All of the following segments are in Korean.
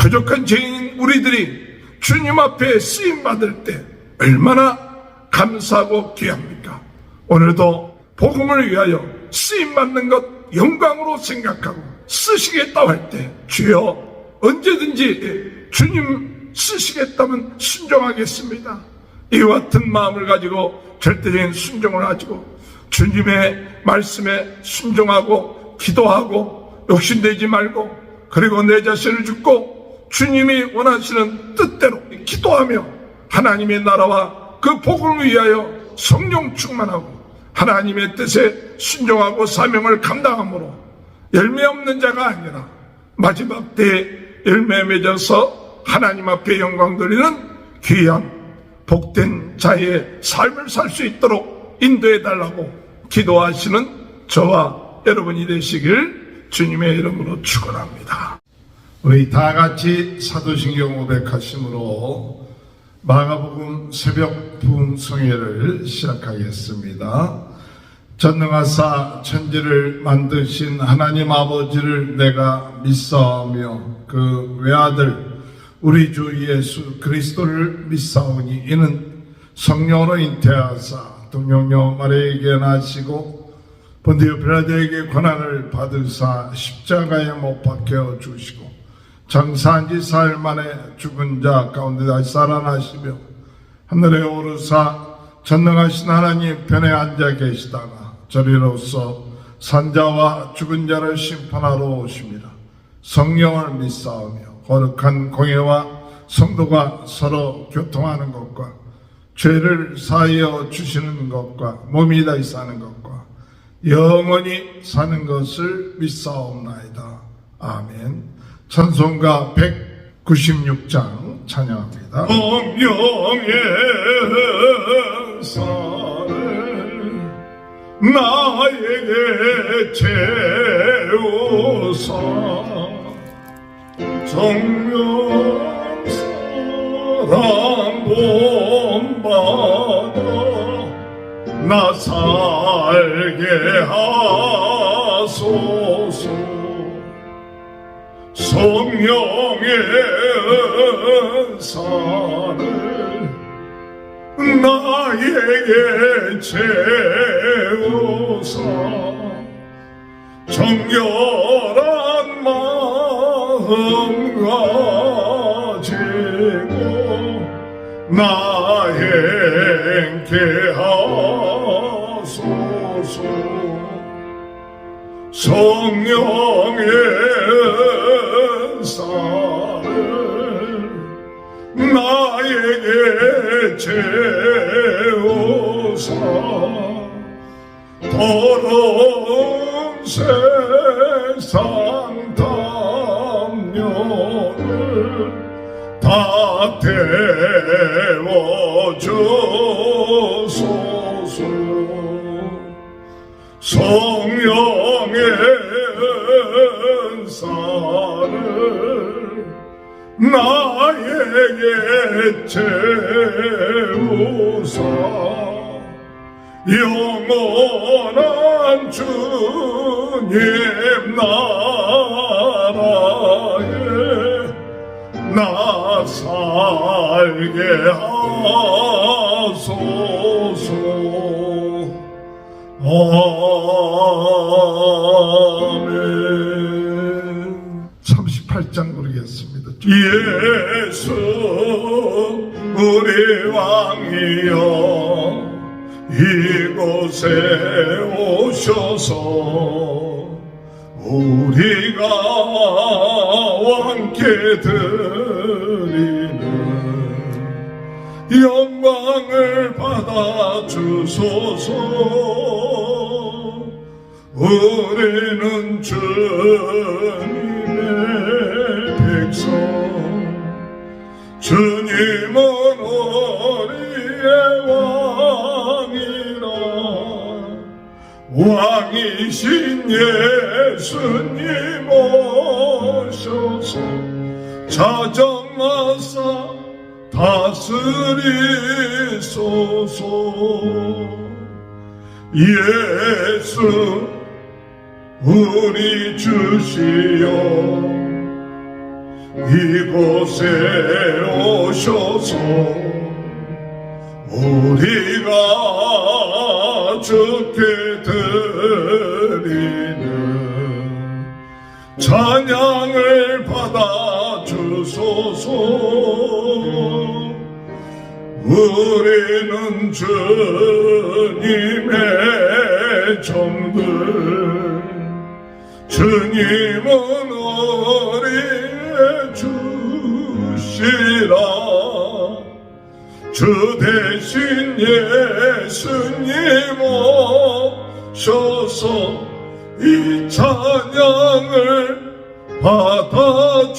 부족한 죄인 우리들이 주님 앞에 쓰임받을 때 얼마나 감사하고 귀합니까? 오늘도 복음을 위하여 쓰임받는 것 영광으로 생각하고 쓰시겠다고 할 때 주여 언제든지 주님 쓰시겠다면 순종하겠습니다. 이와 같은 마음을 가지고 절대적인 순종을 가지고 주님의 말씀에 순종하고 기도하고 욕심내지 말고, 그리고 내 자신을 죽고 주님이 원하시는 뜻대로 기도하며 하나님의 나라와 그 복음을 위하여 성령 충만하고 하나님의 뜻에 순종하고 사명을 감당함으로 열매 없는 자가 아니라 마지막 때에 열매 맺어서 하나님 앞에 영광 돌리는 귀한 복된 자의 삶을 살 수 있도록 인도해 달라고 기도하시는 저와 여러분이 되시길 주님의 이름으로 축원합니다. 우리 다 같이 사도신경 500하심으로 마가복음 새벽 부흥성회를 시작하겠습니다. 전능하사 천지를 만드신 하나님 아버지를 내가 믿사오며 그 외아들 우리 주 예수 그리스도를 믿사오니 이는 성령으로 잉태하사 동정녀 마리아에게 나시고 본디오 빌라도에게 고난을 받으사 십자가에 못 박혀 주시고 장사한 지 사흘 만에 죽은 자 가운데 다시 살아나시며 하늘에 오르사 전능하신 하나님 편에 앉아 계시다가 저리로서 산자와 죽은 자를 심판하러 오십니다. 성령을 믿사오며 거룩한 공예와 성도가 서로 교통하는 것과 죄를 사하여 주시는 것과 몸이 다시 사는 것과 영원히 사는 것을 믿사옵나이다. 아멘. 찬송가 196장 찬양합니다. 성령의 살을 나에게 채우사 정령사랑 본받아 나 살게 하소서. 성령의 은사를 나에게 채우사 정결한 마음 가지고 나 행케 하소서. 성령의 은사를 나에게 채우사 더러운 세상 담요를 다 태워주소서. 성령의 은사를 나에게 채우사 영원한 주님 나라에 나 살게 하소서. 아멘. 38장 부르겠습니다. 예수 우리 왕이여 이곳에 오셔서 우리가 왕께 드리는 영광을 받아 주소서. 우리는 주님의 백성 주님은 우리의 왕이라 왕이신 예수님 오셔서 자정하사 다스리소서. 예수 우리 주시여 이곳에 오셔서 우리가 주께 드리는 찬양을 받아 주소서. 우리는 주님의 종들, 주님은 우리의 주시라. 주 대신 예수님 오셔서 이 찬양을 받아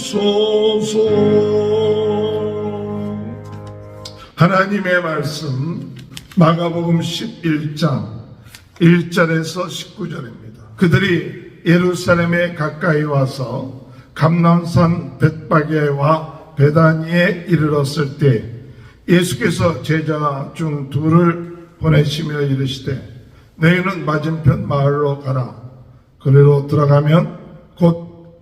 주소서. 하나님의 말씀 마가복음 11장 1절에서 19절입니다. 그들이 예루살렘에 가까이 와서 감람산 벳바게와 베다니에 이르렀을 때 예수께서 제자 중 둘을 보내시며 이르시되 너희는 맞은편 마을로 가라. 그리로 들어가면 곧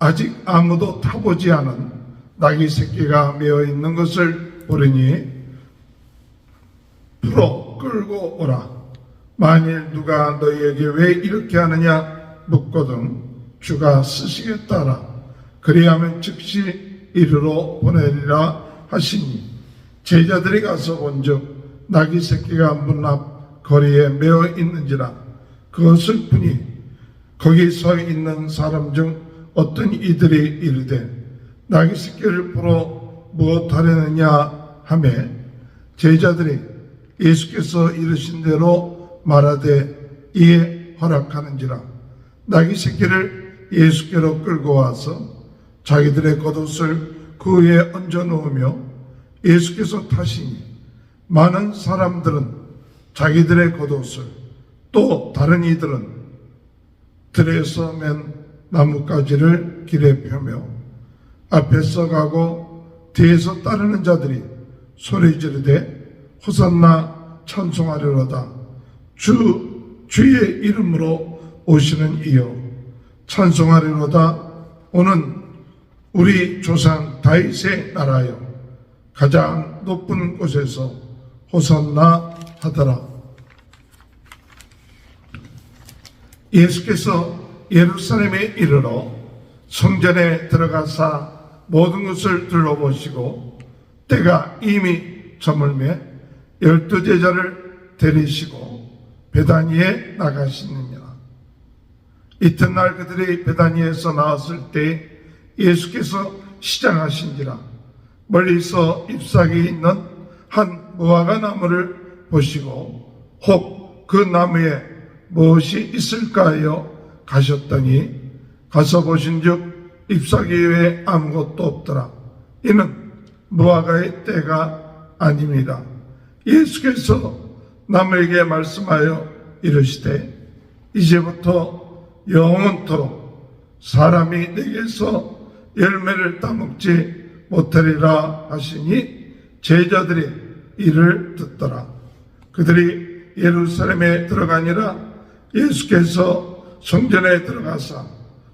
아직 아무도 타보지 않은 나귀 새끼가 메어 있는 것을 보리니 풀어 끌고 오라. 만일 누가 너희에게 왜 이렇게 하느냐 묻거든 주가 쓰시겠다라. 그리하면 즉시 이르러 보내리라 하시니 제자들이 가서 본즉 나귀 새끼가 문 앞 거리에 메어 있는지라. 그것을 보니 거기 서 있는 사람 중 어떤 이들이 이르되 나귀 새끼를 풀어 무엇하려느냐 하며 제자들이 예수께서 이르신 대로 말하되 이에 허락하는지라. 나귀 새끼를 예수께로 끌고 와서 자기들의 겉옷을 그 위에 얹어 놓으며 예수께서 타시니 많은 사람들은 자기들의 겉옷을 또 다른 이들은 들에서 맨 나뭇가지를 길에 펴며 앞에서 가고 뒤에서 따르는 자들이 소리 지르되 호산나 찬송하리로다. 주의 이름으로 오시는 이여 찬송하리로다. 오는 우리 조상 다윗의 나라여 가장 높은 곳에서 호산나 하더라. 예수께서 예루살렘에 이르러 성전에 들어가사 모든 것을 둘러보시고 때가 이미 저물매 12 제자를 데리시고 베다니에 나가시느니라. 이튿날 그들이 베다니에서 나왔을 때 예수께서 시장하신지라. 멀리서 잎사귀 있는 한 무화과 나무를 보시고 혹 그 나무에 무엇이 있을까 하여 가셨더니 가서 보신즉 잎사귀 외에 아무것도 없더라. 이는 무화과의 때가 아닙니다. 예수께서 남에게 말씀하여 이르시되 이제부터 영원토록 사람이 내게서 열매를 따먹지 못하리라 하시니 제자들이 이를 듣더라. 그들이 예루살렘에 들어가니라. 예수께서 성전에 들어가사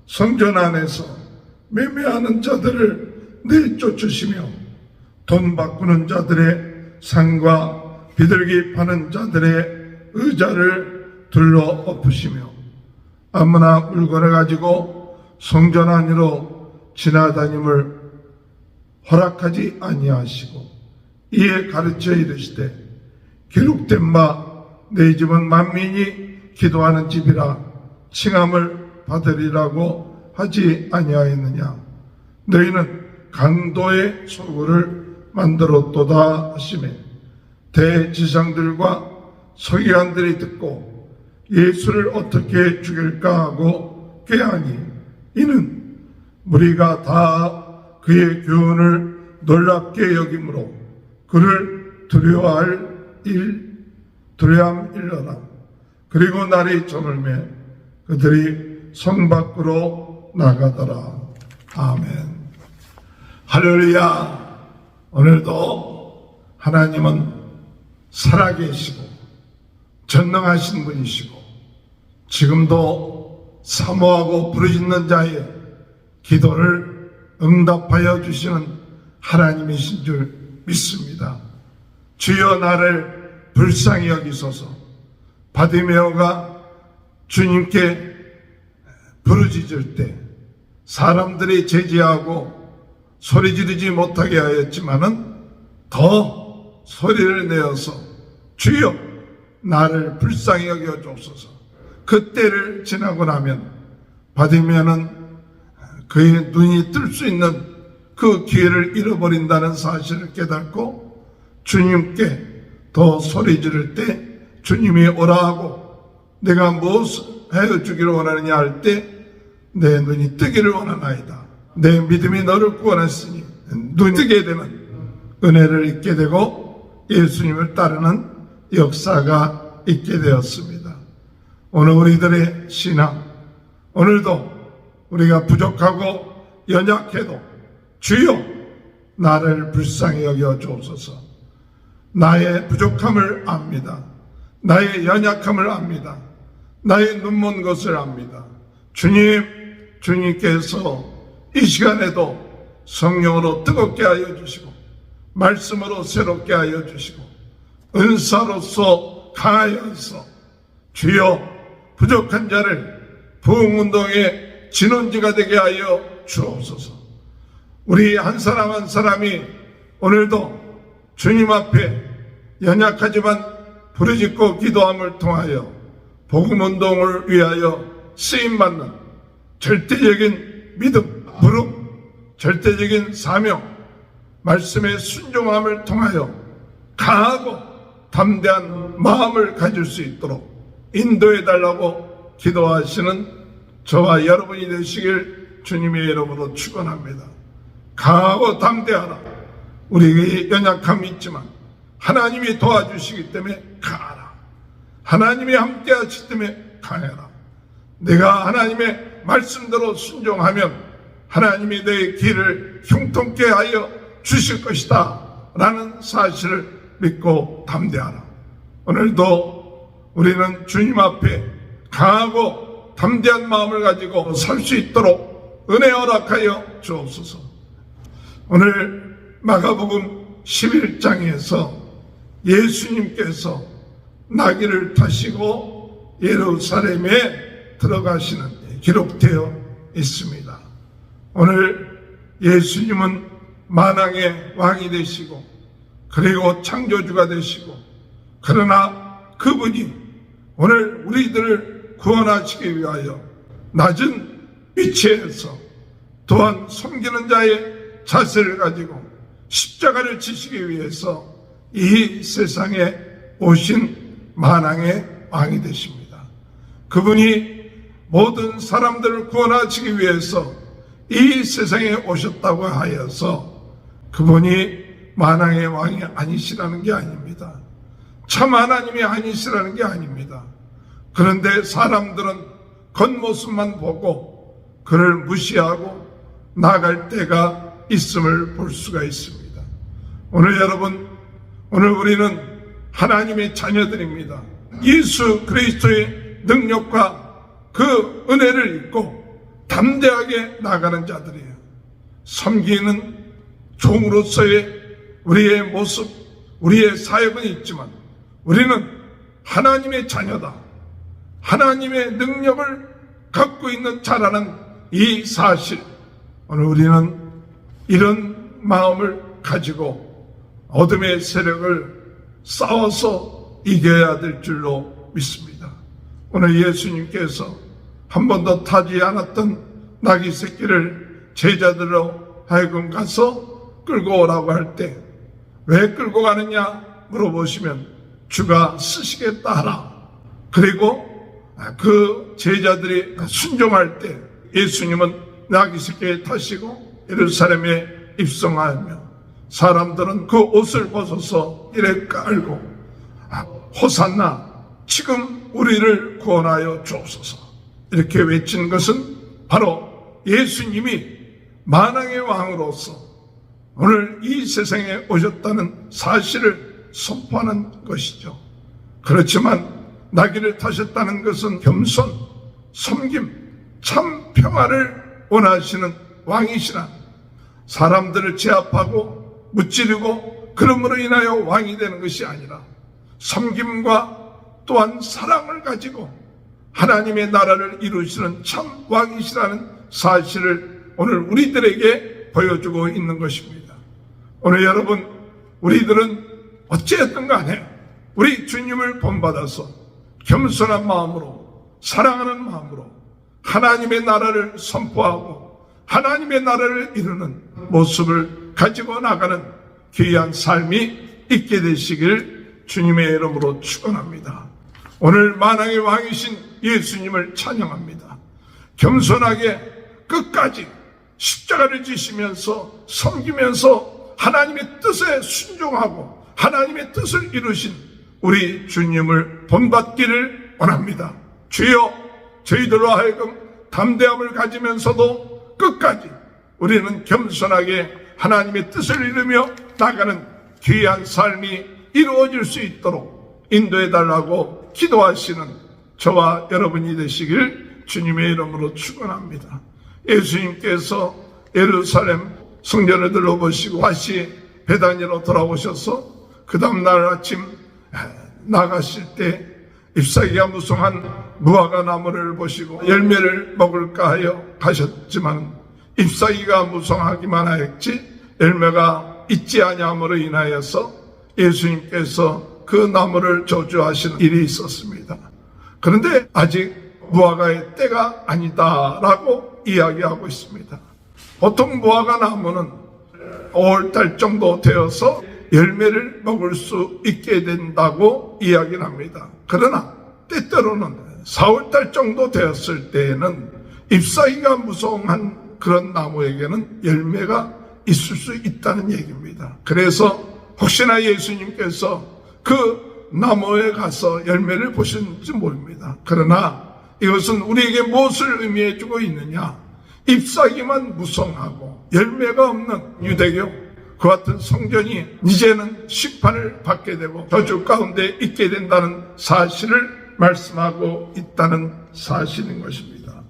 성전 안에서 매매하는 자들을 내쫓으시며 돈 바꾸는 자들의 상과 비둘기 파는 자들의 의자를 둘러 엎으시며 아무나 물건을 가지고 성전 안으로 지나다님을 허락하지 아니하시고 이에 가르쳐 이르시되 기록된 바 내 집은 만민이 기도하는 집이라 칭함을 받으리라고 하지 아니하였느냐. 너희는 강도의 소굴을 만들었도다 하시매 대지상들과 서기관들이 듣고 예수를 어떻게 죽일까 하고 꾀하니 이는 무리가 다 그의 교훈을 놀랍게 여김으로 그를 두려워함 일러라. 그리고 날이 저물매 그들이 성 밖으로 나가더라. 아멘. 할렐루야. 오늘도 하나님은 살아계시고 전능하신 분이시고 지금도 사모하고 부르짖는 자의 기도를 응답하여 주시는 하나님이신 줄 믿습니다. 주여 나를 불쌍히 여기소서. 바디메오가 주님께 부르짖을 때 사람들이 제지하고 소리 지르지 못하게 하였지만은 더 소리를 내어서 주여 나를 불쌍히 여겨 주옵소서. 그때를 지나고 나면 바디메오는 그의 눈이 뜰 수 있는 그 기회를 잃어버린다는 사실을 깨닫고 주님께 더 소리 지를 때 주님이 오라 하고 내가 무엇을 해주기를 원하느냐 할 때 내 눈이 뜨기를 원하나이다. 내 믿음이 너를 구원했으니 눈이 뜨게 되는 은혜를 잊게 되고 예수님을 따르는 역사가 있게 되었습니다. 오늘 우리들의 신앙, 오늘도 우리가 부족하고 연약해도 주여 나를 불쌍히 여겨 주옵소서. 나의 부족함을 압니다. 나의 연약함을 압니다. 나의 눈먼 것을 압니다. 주님께서 이 시간에도 성령으로 뜨겁게 하여 주시고 말씀으로 새롭게 하여 주시고 은사로서 강하여서 주여 부족한 자를 부흥운동의 진원지가 되게 하여 주옵소서. 우리 한 사람 한 사람이 오늘도 주님 앞에 연약하지만 부르짖고 기도함을 통하여 복음운동을 위하여 쓰임받는 절대적인 믿음, 부름, 절대적인 사명, 말씀의 순종함을 통하여 강하고 담대한 마음을 가질 수 있도록 인도해달라고 기도하시는 저와 여러분이 되시길 주님의 이름으로 축원합니다. 강하고 담대하라. 우리에게 연약함이 있지만 하나님이 도와주시기 때문에 강하라. 하나님이 함께 하시기 때문에 강해라. 내가 하나님의 말씀대로 순종하면 하나님이 내 길을 형통케 하여 주실 것이다 라는 사실을 믿고 담대하라. 오늘도 우리는 주님 앞에 강하고 담대한 마음을 가지고 살 수 있도록 은혜 허락하여 주옵소서. 오늘 마가복음 11장에서 예수님께서 나귀를 타시고 예루살렘에 들어가시는 기록되어 있습니다. 오늘 예수님은 만왕의 왕이 되시고 그리고 창조주가 되시고 그러나 그분이 오늘 우리들을 구원하시기 위하여 낮은 위치에서 또한 섬기는 자의 자세를 가지고 십자가를 지시기 위해서 이 세상에 오신 만왕의 왕이 되십니다. 그분이 모든 사람들을 구원하시기 위해서 이 세상에 오셨다고 하여서 그분이 만왕의 왕이 아니시라는 게 아닙니다. 참 하나님이 아니시라는 게 아닙니다. 그런데 사람들은 겉모습만 보고 그를 무시하고 나갈 때가 있음을 볼 수가 있습니다. 오늘 여러분, 오늘 우리는 하나님의 자녀들입니다. 예수 그리스도의 능력과 그 은혜를 입고 담대하게 나가는 자들이에요. 섬기는 종으로서의 우리의 모습, 우리의 사역은 있지만 우리는 하나님의 자녀다. 하나님의 능력을 갖고 있는 자라는 이 사실, 오늘 우리는 이런 마음을 가지고 어둠의 세력을 싸워서 이겨야 될 줄로 믿습니다. 오늘 예수님께서 한 번도 타지 않았던 나귀 새끼를 제자들로 하여금 가서 끌고 오라고 할 때 왜 끌고 가느냐 물어보시면 주가 쓰시겠다 하라. 그리고 그 제자들이 순종할 때 예수님은 나귀 새끼에 타시고 예루살렘에 입성하며 사람들은 그 옷을 벗어서 이래 깔고 호산나 지금 우리를 구원하여 주옵소서 이렇게 외친 것은 바로 예수님이 만왕의 왕으로서 오늘 이 세상에 오셨다는 사실을 선포하는 것이죠. 그렇지만 나귀를 타셨다는 것은 겸손, 섬김, 참 평화를 원하시는 왕이시라. 사람들을 제압하고 무찌르고 그러므로 인하여 왕이 되는 것이 아니라 섬김과 또한 사랑을 가지고 하나님의 나라를 이루시는 참 왕이시라는 사실을 오늘 우리들에게 보여주고 있는 것입니다. 오늘 여러분, 우리들은 어찌했든 간에 우리 주님을 본받아서 겸손한 마음으로, 사랑하는 마음으로 하나님의 나라를 선포하고 하나님의 나라를 이루는 모습을 가지고 나가는 귀한 삶이 있게 되시길 주님의 이름으로 축원합니다. 오늘 만왕의 왕이신 예수님을 찬양합니다. 겸손하게 끝까지 십자가를 지시면서 섬기면서 하나님의 뜻에 순종하고 하나님의 뜻을 이루신 우리 주님을 본받기를 원합니다. 주여, 저희들로 하여금 담대함을 가지면서도 끝까지 우리는 겸손하게 하나님의 뜻을 이루며 나가는 귀한 삶이 이루어질 수 있도록 인도해달라고 기도하시는 저와 여러분이 되시길 주님의 이름으로 축원합니다. 예수님께서 예루살렘 성전을 둘러보시고 다시 베다니로 돌아오셔서 그 다음날 아침 나가실 때 잎사귀가 무성한 무화과 나무를 보시고 열매를 먹을까 하여 가셨지만 잎사귀가 무성하기만 하였지 열매가 있지 아니함으로 인하여서 예수님께서 그 나무를 저주하시는 일이 있었습니다. 그런데 아직 무화과의 때가 아니다라고 이야기하고 있습니다. 보통 무화과 나무는 5월달 정도 되어서 열매를 먹을 수 있게 된다고 이야기를 합니다. 그러나 때때로는 4월달 정도 되었을 때에는 잎사귀가 무성한 그런 나무에게는 열매가 있을 수 있다는 얘기입니다. 그래서 혹시나 예수님께서 그 나무에 가서 열매를 보셨는지 모릅니다. 그러나 이것은 우리에게 무엇을 의미해 주고 있느냐? 잎사귀만 무성하고 열매가 없는 유대교 그 같은 성전이 이제는 심판을 받게 되고 저주 가운데 있게 된다는 사실을 말씀하고 있다는 사실인 것입니다.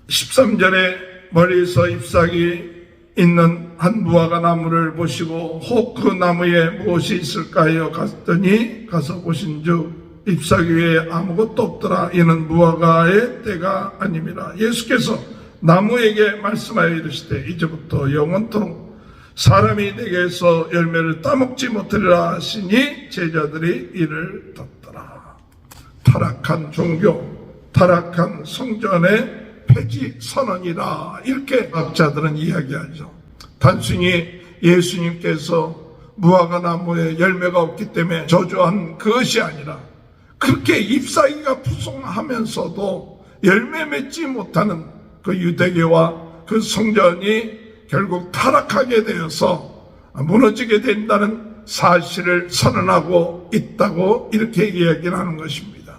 13절에 멀리서 잎사귀 있는 한 무화과 나무를 보시고 혹 그 나무에 무엇이 있을까 하여 갔더니 가서 보신즉 잎사귀 위에 아무것도 없더라. 이는 무화과의 때가 아님이라. 예수께서 나무에게 말씀하여 이르시되 이제부터 영원토록 사람이 내게서 열매를 따먹지 못하리라 하시니 제자들이 이를 듣더라. 타락한 종교, 타락한 성전의 폐지 선언이라 이렇게 학자들은 이야기하죠. 단순히 예수님께서 무화과 나무에 열매가 없기 때문에 저주한 그것이 아니라 그렇게 잎사귀가 부성하면서도 열매 맺지 못하는 그 유대교와 그 성전이 결국 타락하게 되어서 무너지게 된다는 사실을 선언하고 있다고 이렇게 이야기를 하는 것입니다.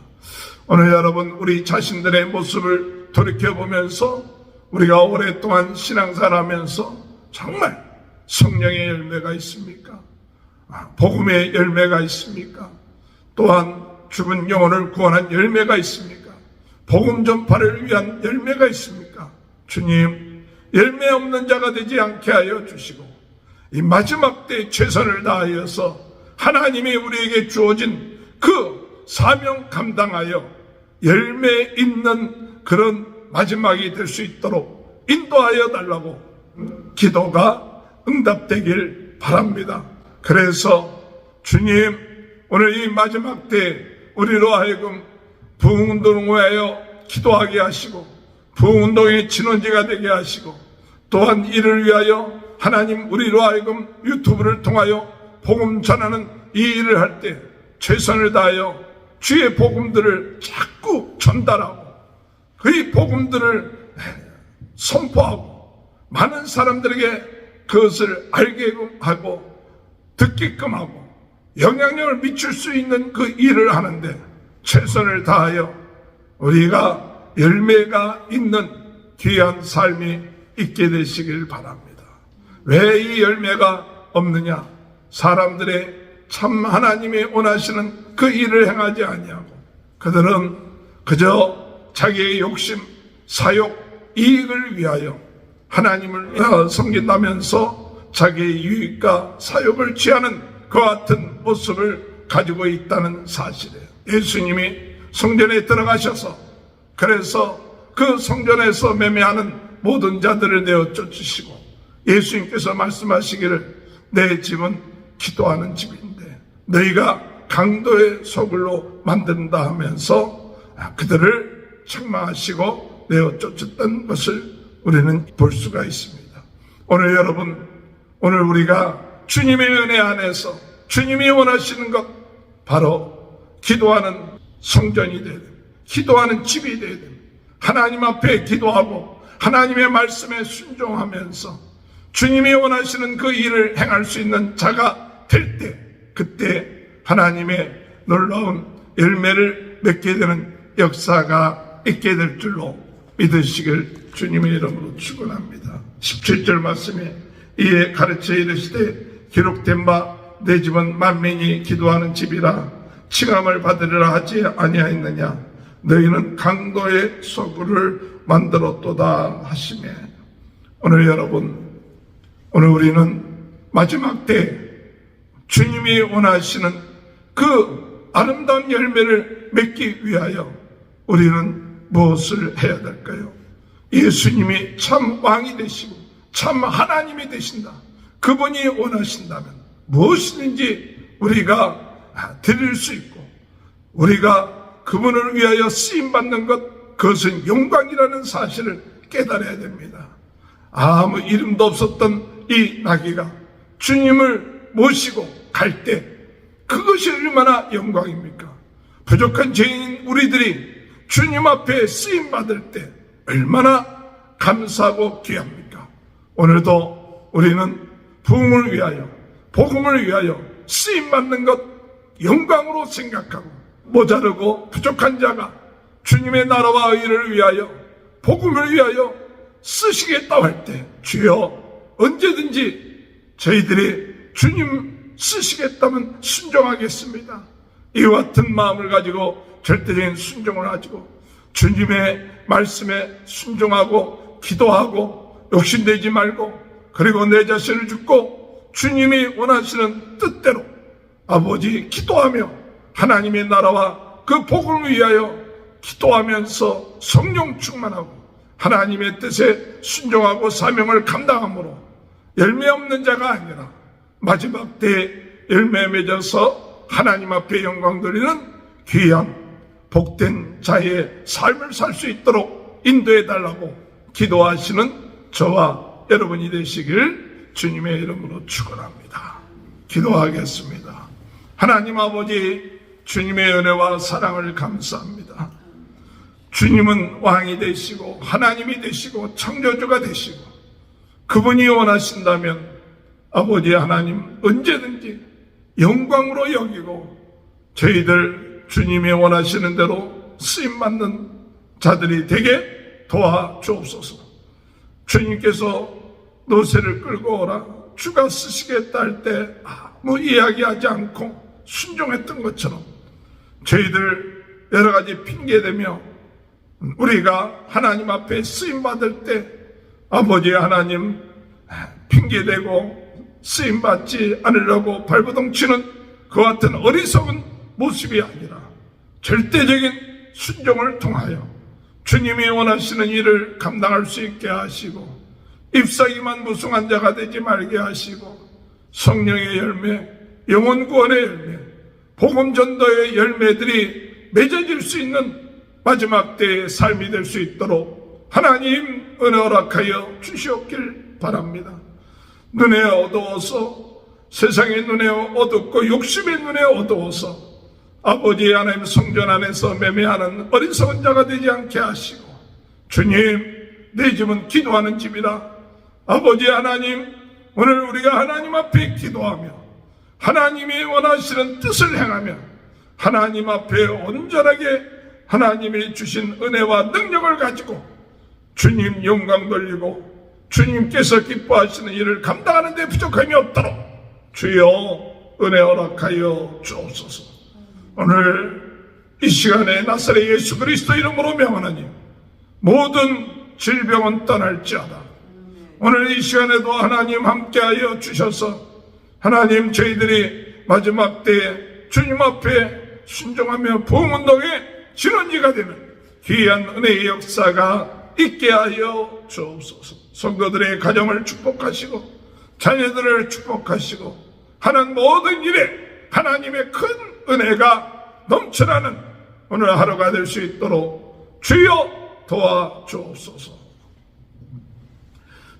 오늘 여러분, 우리 자신들의 모습을 돌이켜보면서 우리가 오랫동안 신앙생활하면서 정말 성령의 열매가 있습니까? 복음의 열매가 있습니까? 또한 죽은 영혼을 구원한 열매가 있습니까? 복음 전파를 위한 열매가 있습니까? 주님, 열매 없는 자가 되지 않게 하여 주시고 이 마지막 때 최선을 다하여서 하나님이 우리에게 주어진 그 사명 감당하여 열매 있는 그런 마지막이 될 수 있도록 인도하여 달라고 기도가 응답되길 바랍니다. 그래서 주님, 오늘 이 마지막 때 우리로 하여금 부흥운동을 위하여 기도하게 하시고 부흥운동의 진원지가 되게 하시고 또한 이를 위하여 하나님 우리로 하여금 유튜브를 통하여 복음 전하는 이 일을 할 때 최선을 다하여 주의 복음들을 자꾸 전달하고 그 복음들을 선포하고 많은 사람들에게 그것을 알게 하고 듣게끔 하고 영향력을 미칠 수 있는 그 일을 하는데 최선을 다하여 우리가 열매가 있는 귀한 삶이 있게 되시길 바랍니다. 왜 이 열매가 없느냐? 사람들의 참 하나님이 원하시는 그 일을 행하지 아니하고 그들은 그저 자기의 욕심, 사욕, 이익을 위하여 하나님을 섬긴다면서 자기의 유익과 사욕을 취하는 그 같은 모습을 가지고 있다는 사실이에요. 예수님이 성전에 들어가셔서 그래서 그 성전에서 매매하는 모든 자들을 내어 쫓으시고 예수님께서 말씀하시기를 내 집은 기도하는 집인데 너희가 강도의 소굴로 만든다 하면서 그들을 책망하시고 내어 쫓았던 것을 우리는 볼 수가 있습니다. 오늘 여러분, 오늘 우리가 주님의 은혜 안에서 주님이 원하시는 것 바로 기도하는 성전이 되야 됩니다. 기도하는 집이 되야 됩니다. 하나님 앞에 기도하고 하나님의 말씀에 순종하면서 주님이 원하시는 그 일을 행할 수 있는 자가 될 때 그때 하나님의 놀라운 열매를 맺게 되는 역사가 있게 될 줄로 믿으시길 주님의 이름으로 축원합니다. 17절 말씀에 이에 가르쳐 이르시되 기록된 바 내 집은 만민이 기도하는 집이라 칭함을 받으리라 하지 아니하였느냐 너희는 강도의 소굴을 만들었도다 하시매. 오늘 여러분, 오늘 우리는 마지막 때 주님이 원하시는 그 아름다운 열매를 맺기 위하여 우리는 무엇을 해야 될까요? 예수님이 참 왕이 되시고 참 하나님이 되신다. 그분이 원하신다면 무엇이든지 우리가 드릴 수 있고 우리가 그분을 위하여 쓰임받는 것, 그것은 영광이라는 사실을 깨달아야 됩니다. 아무 이름도 없었던 이 나귀가 주님을 모시고 갈 때 그것이 얼마나 영광입니까? 부족한 죄인 우리들이 주님 앞에 쓰임받을 때 얼마나 감사하고 귀합니까? 오늘도 우리는 부흥을 위하여 복음을 위하여 쓰임받는 것 영광으로 생각하고 모자르고 부족한 자가 주님의 나라와 의를 위하여 복음을 위하여 쓰시겠다고 할 때 주여 언제든지 저희들이 주님 쓰시겠다면 순종하겠습니다. 이와 같은 마음을 가지고 절대적인 순종을 가지고 주님의 말씀에 순종하고 기도하고 욕심내지 말고 그리고 내 자신을 죽고 주님이 원하시는 뜻대로 아버지 기도하며 하나님의 나라와 그 복음을 위하여 기도하면서 성령 충만하고 하나님의 뜻에 순종하고 사명을 감당함으로 열매 없는 자가 아니라 마지막 때에 열매 맺어서 하나님 앞에 영광 돌리는 귀한 복된 자의 삶을 살 수 있도록 인도해 달라고 기도하시는 저와 여러분이 되시길 주님의 이름으로 축원합니다. 기도하겠습니다. 하나님 아버지, 주님의 은혜와 사랑을 감사합니다. 주님은 왕이 되시고 하나님이 되시고 창조주가 되시고 그분이 원하신다면 아버지 하나님 언제든지 영광으로 여기고 저희들 주님이 원하시는 대로 쓰임받는 자들이 되게 도와주옵소서. 주님께서 노새를 끌고 오라 주가 쓰시겠다 할 때 아무 이야기하지 않고 순종했던 것처럼 저희들 여러 가지 핑계대며 우리가 하나님 앞에 쓰임받을 때 아버지 하나님 핑계대고 쓰임받지 않으려고 발버둥 치는 그 같은 어리석은 모습이 아니라 절대적인 순종을 통하여 주님이 원하시는 일을 감당할 수 있게 하시고 잎사귀만 무성한 자가 되지 말게 하시고 성령의 열매, 영혼 구원의 열매, 복음 전도의 열매들이 맺어질 수 있는 마지막 때의 삶이 될 수 있도록 하나님 은혜 허락하여 주시옵길 바랍니다. 눈에 어두워서 세상의 눈에 어둡고 욕심의 눈에 어두워서 아버지 하나님 성전 안에서 매매하는 어리석은 자가 되지 않게 하시고 주님 내 집은 기도하는 집이라 아버지 하나님 오늘 우리가 하나님 앞에 기도하며 하나님이 원하시는 뜻을 행하며 하나님 앞에 온전하게 하나님이 주신 은혜와 능력을 가지고 주님 영광 돌리고 주님께서 기뻐하시는 일을 감당하는 데 부족함이 없도록 주여 은혜 허락하여 주옵소서. 오늘 이 시간에 나사렛 예수 그리스도 이름으로 명하나니 모든 질병은 떠날지어다. 오늘 이 시간에도 하나님 함께하여 주셔서 하나님 저희들이 마지막 때에 주님 앞에 순종하며 부흥운동의 진원지가 되는 귀한 은혜의 역사가 있게 하여 주옵소서. 성도들의 가정을 축복하시고 자녀들을 축복하시고 하는 모든 일에 하나님의 큰 은혜가 넘쳐나는 오늘 하루가 될 수 있도록 주여 도와주옵소서.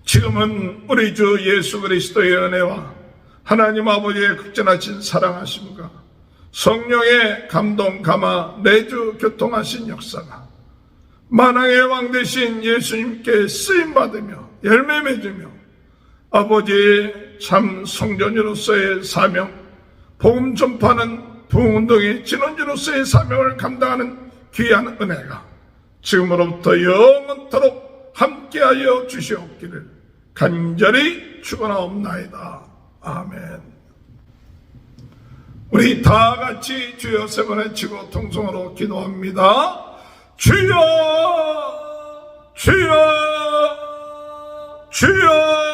지금은 우리 주 예수 그리스도의 은혜와 하나님 아버지의 극진하신 사랑하심과 성령의 감동 감화 내주 교통하신 역사가 만왕의 왕 되신 예수님께 쓰임받으며 열매 맺으며 아버지의 참 성전으로서의 사명, 복음 전파하는 부흥운동의 진원지로서의 사명을 감당하는 귀한 은혜가 지금으로부터 영원토록 함께하여 주시옵기를 간절히 축원하옵나이다. 아멘. 우리 다 같이 주여 세 번 외치고 통성으로 기도합니다. 주여, 주여, 주여.